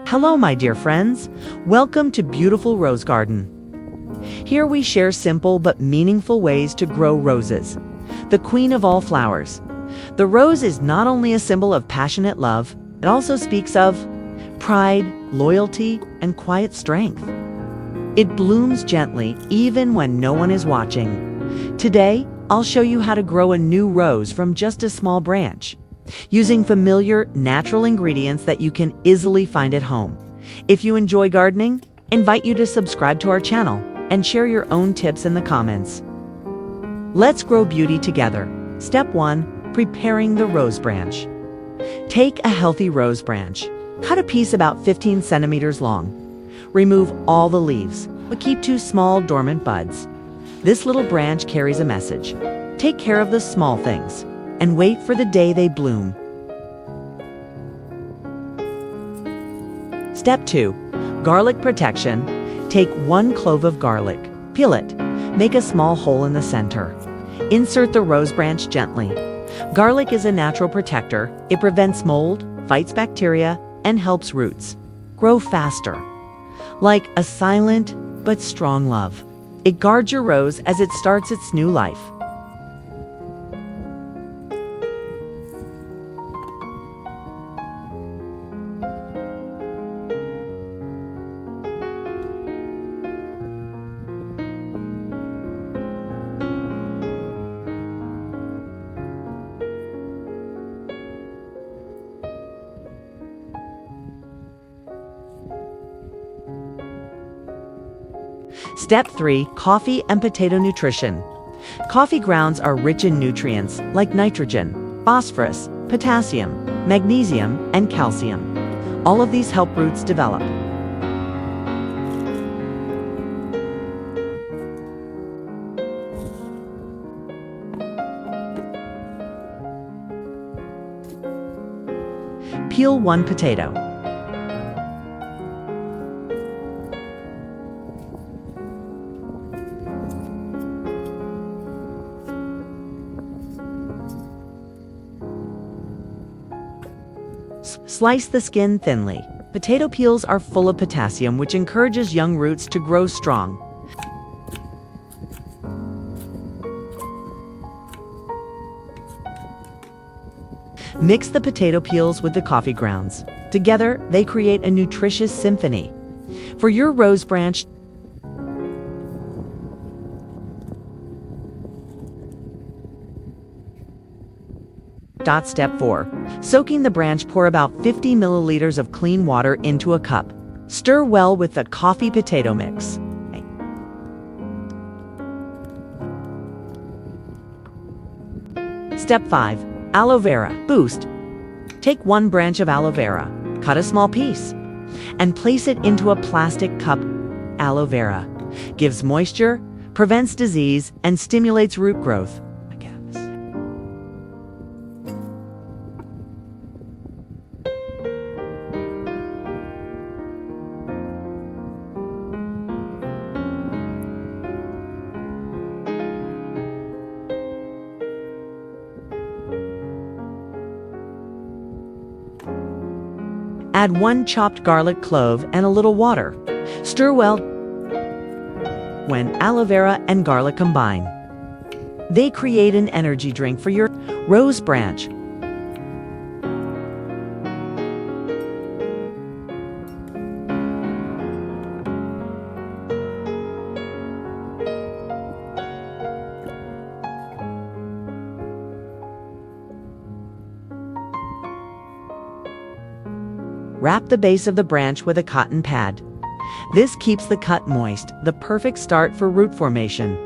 Hello, my dear friends. Welcome to Beautiful Rose Garden. Here we share simple but meaningful ways to grow roses, the queen of all flowers. The rose is not only a symbol of passionate love, it also speaks of pride, loyalty, and quiet strength. It blooms gently even when no one is watching. Today, I'll show you how to grow a new rose from just a small branch, using familiar, natural ingredients that you can easily find at home. If you enjoy gardening, I invite you to subscribe to our channel and share your own tips in the comments. Let's grow beauty together. Step 1. Preparing the rose branch. Take a healthy rose branch. Cut a piece about 15 centimeters long. Remove all the leaves, but keep 2 small dormant buds. This little branch carries a message. Take care of the small things and wait for the day they bloom. Step 2. Garlic protection. Take 1 clove of garlic. Peel it. Make a small hole in the center. Insert the rose branch gently. Garlic is a natural protector. It prevents mold, fights bacteria, and helps roots grow faster. Like a silent but strong love, it guards your rose as it starts its new life. Step 3. Coffee and potato nutrition. Coffee grounds are rich in nutrients like nitrogen, phosphorus, potassium, magnesium, and calcium. All of these help roots develop. Peel 1 potato. Slice the skin thinly. Potato peels are full of potassium, which encourages young roots to grow strong. Mix the potato peels with the coffee grounds. Together, they create a nutritious symphony. For your rose branch, Step 4. Soaking the branch. Pour about 50 milliliters of clean water into a cup. Stir well with the coffee potato mix. Step 5. Aloe Vera. Boost. Take 1 branch of aloe vera, cut a small piece, and place it into a plastic cup. Aloe vera gives moisture, prevents disease, and stimulates root growth. Add 1 chopped garlic clove and a little water. Stir well. When aloe vera and garlic combine, they create an energy drink for your rose branch. Wrap the base of the branch with a cotton pad. This keeps the cut moist, the perfect start for root formation.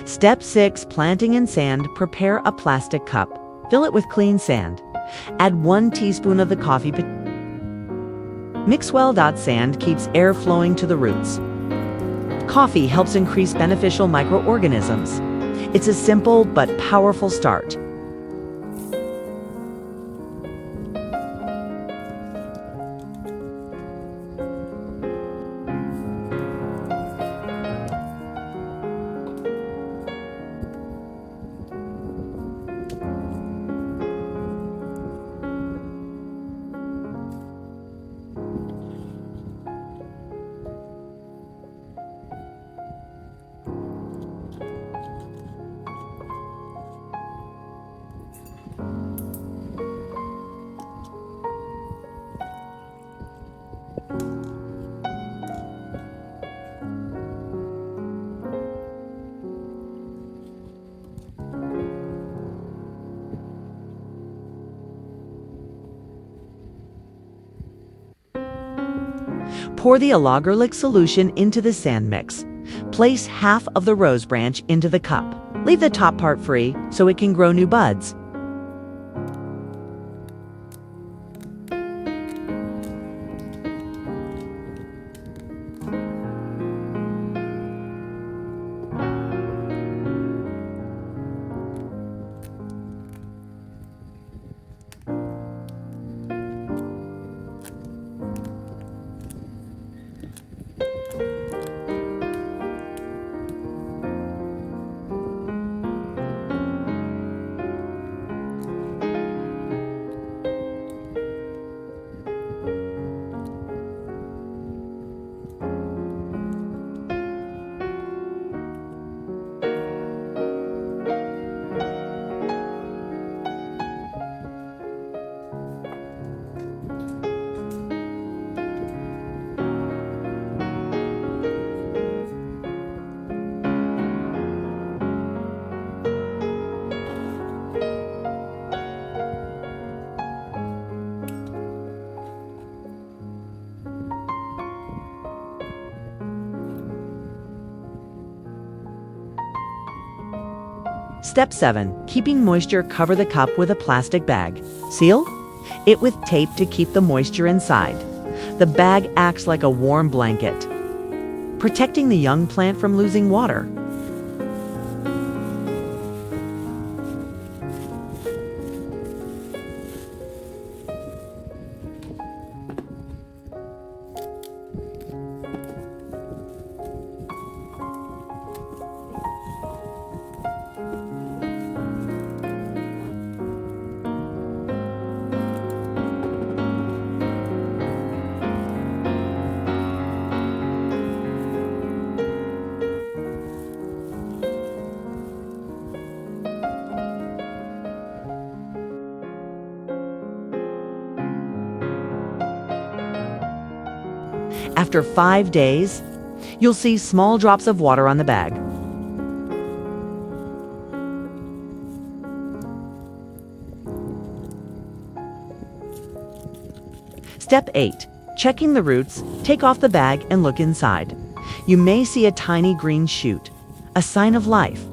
Step 6. Planting in sand. Prepare a plastic cup. Fill it with clean sand. Add 1 teaspoon of the coffee. Mix well. Sand keeps air flowing to the roots. Coffee helps increase beneficial microorganisms. It's a simple but powerful start. Pour the agarlic solution into the sand mix. Place half of the rose branch into the cup. Leave the top part free so it can grow new buds. Step 7. Keeping moisture. Cover the cup with a plastic bag. Seal it with tape to keep the moisture inside. The bag acts like a warm blanket, protecting the young plant from losing water. After 5 days, you'll see small drops of water on the bag. Step 8. Checking the roots. Take off the bag and look inside. You may see a tiny green shoot, a sign of life.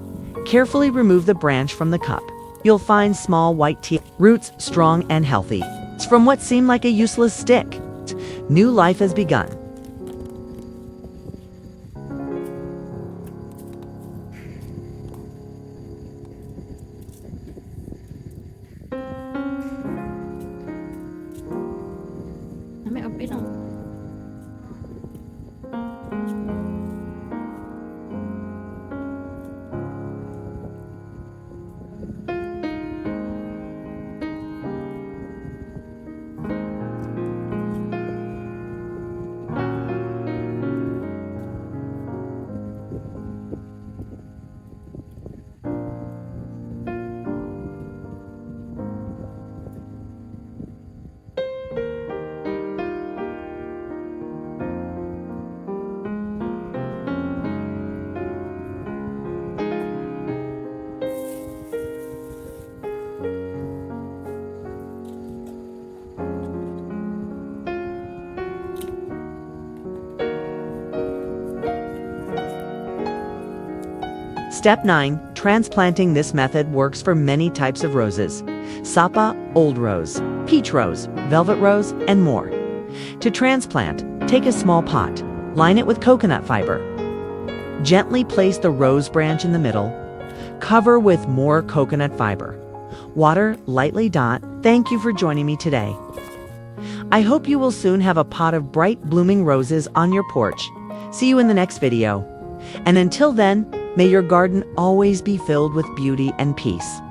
Carefully remove the branch from the cup. You'll find small white roots, strong and healthy. It's from what seemed like a useless stick. New life has begun. Mẹ biết không? Step 9. Transplanting. This method works for many types of roses: Sapa, old rose, peach rose, velvet rose, and more. To transplant, take a small pot, line it with coconut fiber. Gently place the rose branch in the middle. Cover with more coconut fiber. Water lightly. Thank you for joining me today. I hope you will soon have a pot of bright blooming roses on your porch. See you in the next video. And until then, may your garden always be filled with beauty and peace.